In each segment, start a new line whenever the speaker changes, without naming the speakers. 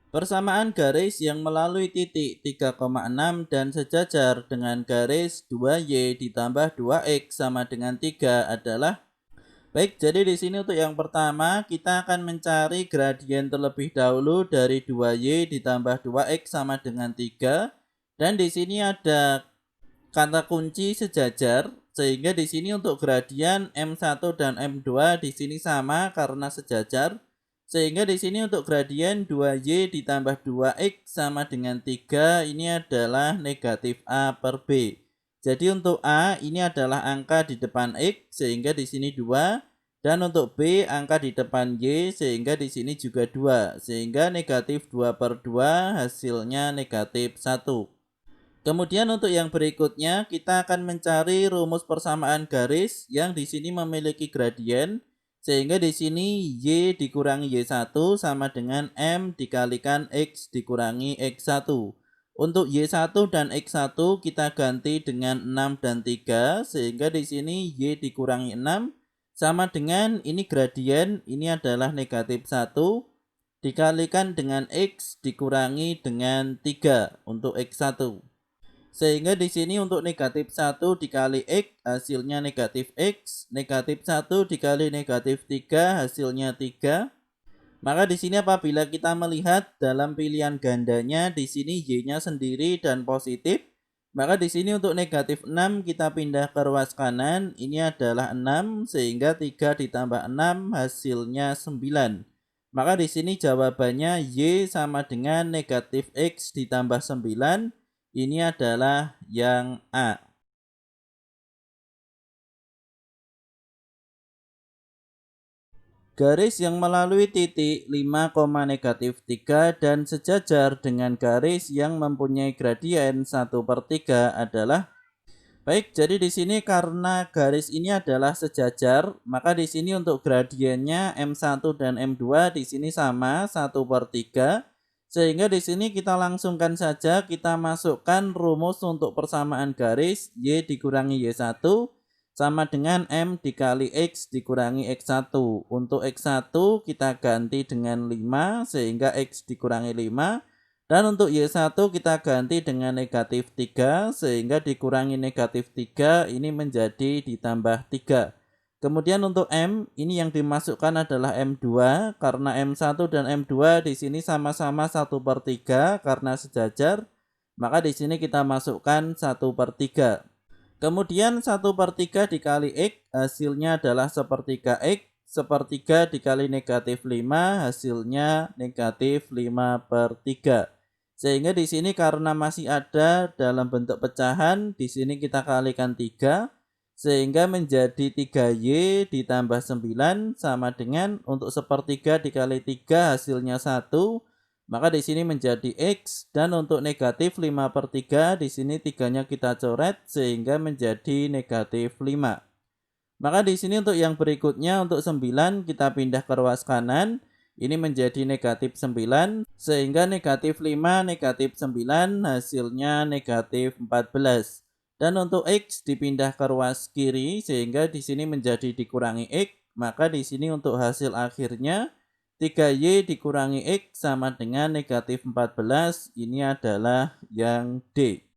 Persamaan garis yang melalui titik 3,6 dan sejajar dengan garis 2y ditambah 2x sama dengan 3 adalah. Baik, jadi di sini untuk yang pertama kita akan mencari gradien terlebih dahulu dari 2y ditambah 2x sama dengan 3. Dan di sini ada kata kunci sejajar, sehingga di sini untuk gradien M1 dan M2 di sini sama karena sejajar. Sehingga di sini untuk gradien 2y ditambah 2x sama dengan 3 ini adalah negatif A per B. Jadi untuk A ini adalah angka di depan x sehingga di sini 2, dan untuk B angka di depan y sehingga di sini juga 2, sehingga negatif 2 per 2 hasilnya negatif 1. Kemudian untuk yang berikutnya kita akan mencari rumus persamaan garis yang di sini memiliki gradien. Sehingga di sini y dikurangi y1 sama dengan m dikalikan x dikurangi x1. Untuk y1 dan x1 kita ganti dengan 6 dan 3 sehingga di sini y dikurangi 6 sama dengan ini gradien, ini adalah negatif 1 dikalikan dengan x dikurangi dengan 3 untuk x1. Sehingga di sini untuk negatif 1 dikali x hasilnya negatif x, negatif 1 dikali negatif 3 hasilnya 3. Maka di sini apabila kita melihat dalam pilihan gandanya di sini y-nya sendiri dan positif, maka di sini untuk negatif 6 kita pindah ke ruas kanan, ini adalah 6 sehingga 3 ditambah 6 hasilnya 9. Maka di sini jawabannya y sama dengan negatif x ditambah 9. Ini adalah yang A. Garis yang melalui titik 5, negatif 3 dan sejajar dengan garis yang mempunyai gradien 1/3 adalah. Baik, jadi di sini karena garis ini adalah sejajar, maka di sini untuk gradiennya M1 dan M2 di sini sama 1/3. Sehingga di sini kita langsungkan saja kita masukkan rumus untuk persamaan garis y dikurangi y1 sama dengan m dikali x dikurangi x1. Untuk x1 kita ganti dengan 5 sehingga x dikurangi 5. Dan untuk y1 kita ganti dengan negatif 3 sehingga dikurangi negatif 3 ini menjadi ditambah 3. Kemudian untuk M ini yang dimasukkan adalah M2 karena M1 dan M2 di sini sama-sama 1/3 karena sejajar, maka di sini kita masukkan 1/3. Kemudian 1/3 dikali X hasilnya adalah 1/3 X, 1/3 dikali negatif 5 hasilnya negatif 5/3. Sehingga di sini karena masih ada dalam bentuk pecahan, di sini kita kalikan 3. Sehingga menjadi 3y ditambah 9 sama dengan untuk 1/3 dikali 3 hasilnya 1. Maka di sini menjadi x dan untuk negatif 5/3 di sini 3-nya kita coret sehingga menjadi negatif 5. Maka di sini untuk yang berikutnya untuk 9 kita pindah ke ruas kanan. Ini menjadi negatif 9 sehingga negatif 5 negatif 9 hasilnya negatif 14. Dan untuk x dipindah ke ruas kiri sehingga di sini menjadi dikurangi x, maka di sini untuk hasil akhirnya 3y dikurangi x sama dengan negatif 14, ini adalah yang D.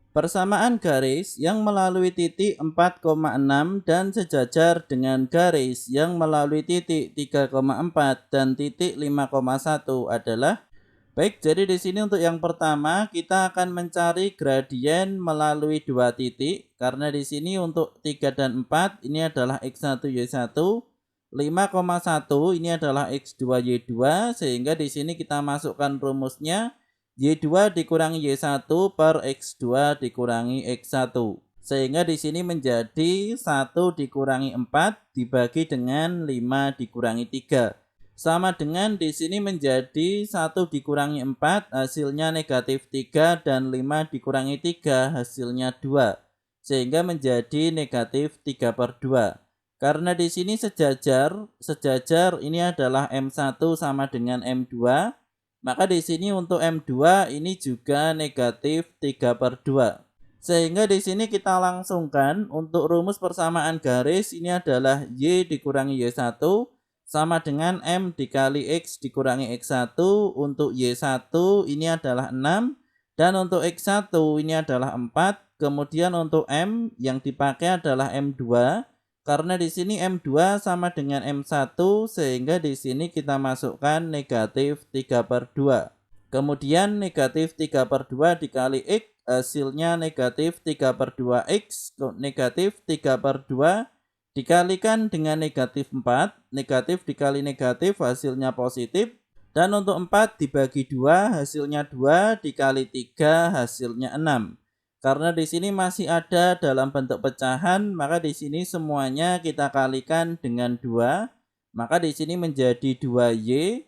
Persamaan garis yang melalui titik 4,6 dan sejajar dengan garis yang melalui titik 3,4 dan titik 5,1 adalah. Baik, jadi di sini untuk yang pertama kita akan mencari gradien melalui dua titik karena di sini untuk 3 dan 4 ini adalah x1 y1, 5,1 ini adalah x2 y2 sehingga di sini kita masukkan rumusnya y2 dikurangi y1 per x2 dikurangi x1. Sehingga di sini menjadi 1 dikurangi 4 dibagi dengan 5 dikurangi 3. Sama dengan di sini menjadi 1 dikurangi 4 hasilnya negatif 3 dan 5 dikurangi 3 hasilnya 2. sehingga menjadi negatif 3/2. Karena di sini sejajar ini adalah M1 sama dengan M2, maka di sini untuk M2 ini juga negatif 3/2. Sehingga di sini kita langsungkan untuk rumus persamaan garis ini adalah Y dikurangi Y1 sama dengan M dikali X dikurangi X1. Untuk Y1 ini adalah 6 dan untuk X1 ini adalah 4. Kemudian untuk M yang dipakai adalah M2. Karena di sini M2 sama dengan M1 sehingga di sini kita masukkan negatif 3/2. Kemudian negatif 3/2 dikali X hasilnya negatif 3/2X. Negatif 3/2 dikalikan dengan negatif 4. Negatif dikali negatif hasilnya positif. Dan untuk 4 dibagi 2 hasilnya 2 dikali 3 hasilnya 6. Karena di sini masih ada dalam bentuk pecahan, maka di sini semuanya kita kalikan dengan 2. Maka di sini menjadi 2Y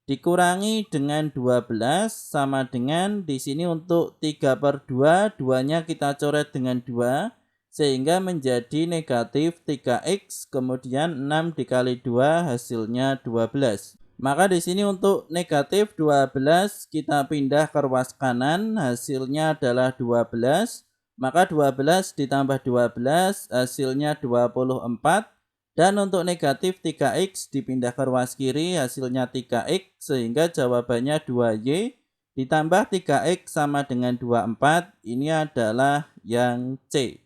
dikurangi dengan 12 sama dengan di sini untuk 3/2, 2-nya kita coret dengan 2 sehingga menjadi negatif 3X, kemudian 6 dikali 2 hasilnya 12. Maka di sini untuk negatif 12 kita pindah ke ruas kanan, hasilnya adalah 12. Maka 12 ditambah 12 hasilnya 24. Dan untuk negatif 3X dipindah ke ruas kiri, hasilnya 3X sehingga jawabannya 2Y ditambah 3X sama dengan 24. Ini adalah yang C.